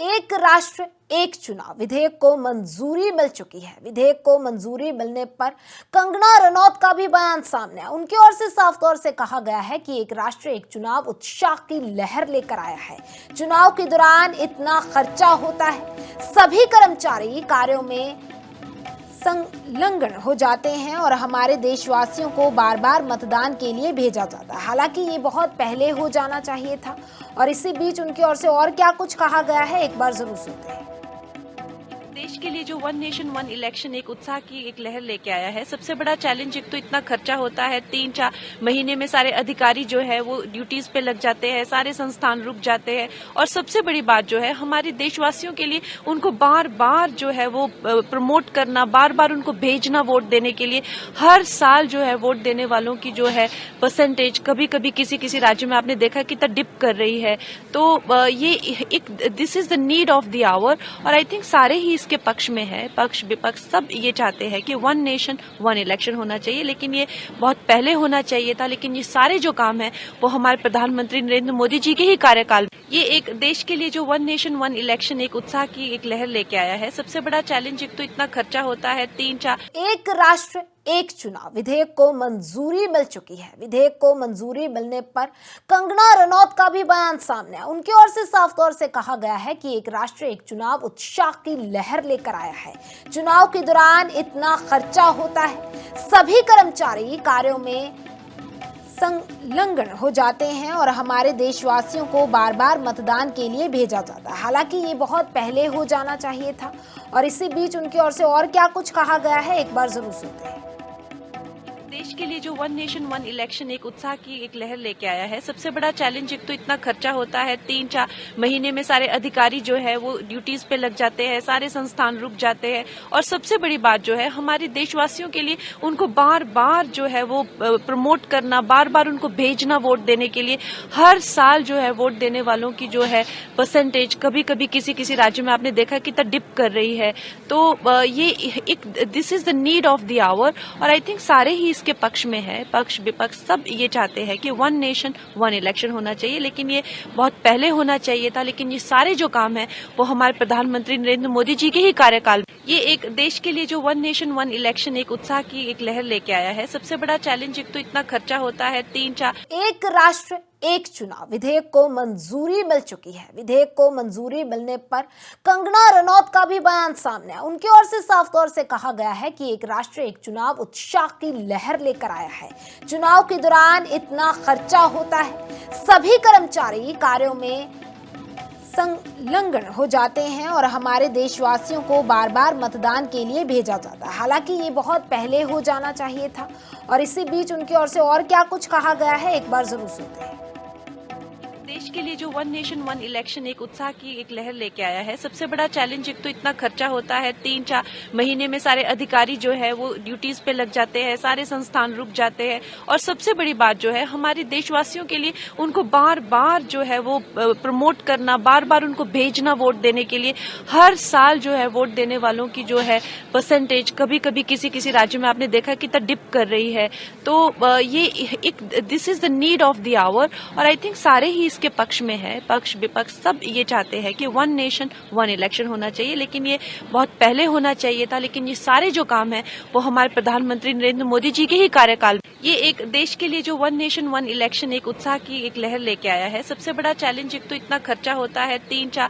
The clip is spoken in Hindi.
एक राष्ट्र एक चुनाव विधेयक को मंजूरी मिल चुकी है। विधेयक को मंजूरी मिलने पर कंगना रनौत का भी बयान सामने आया। उनकी ओर से साफ तौर से कहा गया है कि एक राष्ट्र एक चुनाव उत्साह की लहर लेकर आया है। चुनाव के दौरान इतना खर्चा होता है, सभी कर्मचारी कार्यों में संलग्न हो जाते हैं और हमारे देशवासियों को बार बार मतदान के लिए भेजा जाता है। हालांकि ये बहुत पहले हो जाना चाहिए था। और इसी बीच उनकी ओर से और क्या कुछ कहा गया है, एक बार जरूर सुनते हैं। देश के लिए जो वन नेशन वन इलेक्शन एक उत्साह की एक लहर लेके आया है। सबसे बड़ा चैलेंज एक तो इतना खर्चा होता है, 3-4 महीने में सारे अधिकारी जो है वो ड्यूटीज पे लग जाते हैं, सारे संस्थान रुक जाते हैं। और सबसे बड़ी बात जो है हमारे देशवासियों के लिए उनको बार बार जो है वो प्रमोट करना, बार बार उनको भेजना वोट देने के लिए। हर साल जो है वोट देने वालों की जो है परसेंटेज कभी कभी किसी किसी राज्य में आपने देखा कि डिप कर रही है। तो ये एक this is the need of the hour. और आई थिंक सारे ही इसके पक्ष में है, पक्ष विपक्ष सब ये चाहते हैं कि वन नेशन वन इलेक्शन होना चाहिए। लेकिन ये बहुत पहले होना चाहिए था। लेकिन ये सारे जो काम है वो हमारे प्रधानमंत्री नरेंद्र मोदी जी के ही कार्यकाल, ये एक देश के लिए जो वन नेशन वन इलेक्शन एक उत्साह की एक लहर लेके आया है। सबसे बड़ा चैलेंज एक तो इतना खर्चा होता है, 3-4 एक राष्ट्र एक चुनाव विधेयक को मंजूरी मिल चुकी है। विधेयक को मंजूरी मिलने पर कंगना रनौत का भी बयान सामने आया। उनकी ओर से साफ तौर से कहा गया है कि एक राष्ट्र एक चुनाव उत्साह की लहर लेकर आया है। चुनाव के दौरान इतना खर्चा होता है, सभी कर्मचारी कार्यों में संलग्न हो जाते हैं और हमारे देशवासियों को बार बार मतदान के लिए भेजा जाता है। हालांकि ये बहुत पहले हो जाना चाहिए था। और इसी बीच उनकी ओर से और क्या कुछ कहा गया है, एक बार जरूर सुनते हैं। देश के लिए जो वन नेशन वन इलेक्शन एक उत्साह की एक लहर लेके आया है। सबसे बड़ा चैलेंज एक तो इतना खर्चा होता है, 3-4 महीने में सारे अधिकारी जो है वो ड्यूटीज पे लग जाते हैं, सारे संस्थान रुक जाते हैं। और सबसे बड़ी बात जो है हमारे देशवासियों के लिए उनको बार बार जो है वो प्रमोट करना, बार बार उनको भेजना वोट देने के लिए। हर साल जो है वोट देने वालों की जो है परसेंटेज कभी कभी किसी किसी राज्य में आपने देखा कि डिप कर रही है। तो ये एक this is the need of the hour. और आई थिंक सारे ही इसके पक्ष में है, पक्ष विपक्ष सब ये चाहते हैं कि वन नेशन वन इलेक्शन होना चाहिए। लेकिन ये बहुत पहले होना चाहिए था। लेकिन ये सारे जो काम है वो हमारे प्रधानमंत्री नरेंद्र मोदी जी के ही कार्यकाल, ये एक देश के लिए जो वन नेशन वन इलेक्शन एक उत्साह की एक लहर लेके आया है। सबसे बड़ा चैलेंज एक तो इतना खर्चा होता है, 3-4 एक राष्ट्र एक चुनाव विधेयक को मंजूरी मिल चुकी है। विधेयक को मंजूरी मिलने पर कंगना रनौत का भी बयान सामने आया। उनकी ओर से साफ तौर से कहा गया है कि एक राष्ट्र एक चुनाव उत्साह की लहर लेकर आया है। चुनाव के दौरान इतना खर्चा होता है, सभी कर्मचारी कार्यों में संलग्न हो जाते हैं और हमारे देशवासियों को बार बार मतदान के लिए भेजा जाता है। हालांकि ये बहुत पहले हो जाना चाहिए था। और इसी बीच उनकी ओर से और क्या कुछ कहा गया है, एक बार जरूर सुनते हैं। देश के लिए जो वन नेशन वन इलेक्शन एक उत्साह की एक लहर लेके आया है। सबसे बड़ा चैलेंज एक तो इतना खर्चा होता है, 3-4 महीने में सारे अधिकारी जो है वो ड्यूटीज पे लग जाते हैं, सारे संस्थान रुक जाते हैं। और सबसे बड़ी बात जो है हमारे देशवासियों के लिए उनको बार बार जो है वो प्रमोट करना, बार बार उनको भेजना वोट देने के लिए। हर साल जो है वोट देने वालों की जो है परसेंटेज कभी कभी किसी किसी राज्य में आपने देखा कि डिप कर रही है। तो ये एक this is the need of the hour. और आई थिंक सारे ही के पक्ष में है, पक्ष विपक्ष सब ये चाहते हैं कि वन नेशन वन इलेक्शन होना चाहिए। लेकिन ये बहुत पहले होना चाहिए था। लेकिन ये सारे जो काम है वो हमारे प्रधानमंत्री नरेंद्र मोदी जी के ही कार्यकाल, ये एक देश के लिए जो वन नेशन वन इलेक्शन एक उत्साह की एक लहर लेके आया है। सबसे बड़ा चैलेंज एक तो इतना खर्चा होता है, 3-4